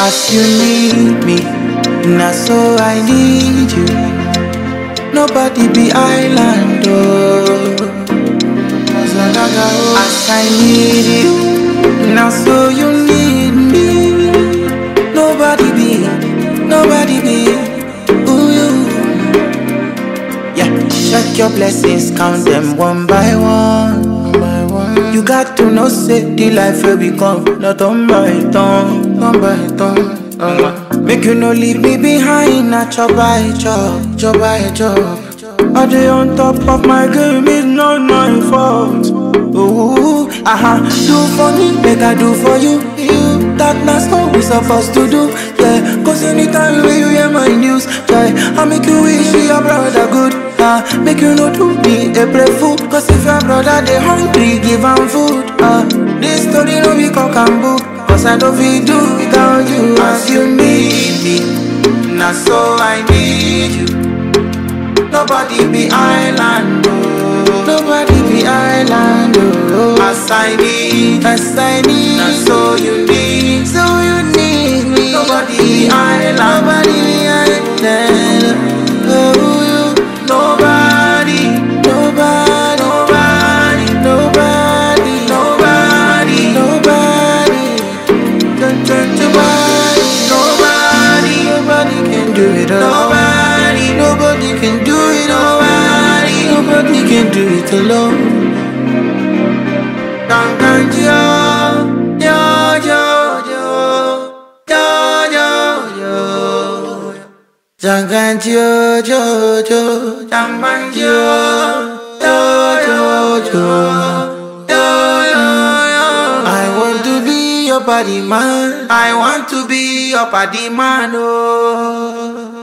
As you need me, now so I need you. Nobody be island, oh. As I need you, now so you need me. Nobody be, ooh you. Yeah, check your blessings, count them one by one. You got to know, say the life will become not on my tongue, not by tongue. Make you no leave me behind, not job by job by job. All day on top of my game is not my fault. Ooh, do for me, make I do for you. That's what we supposed to do, yeah. Cause anytime you hear my news, yeah, I make you wish your brother good. Make you know to be a brave fool. Cause if your brother they hungry, give him food. This story no be cock and bull. Cause I don't feel do without you. As you need me, now so I need you. Nobody be island, oh. Nobody be island, oh. As I need, now so you need, me. Nobody be island, nobody be island, oh. Nobody. Nobody can do it alone. Nobody can do it alone. Nobody can do it alone. I want to be your body man. I want to be your body man, oh.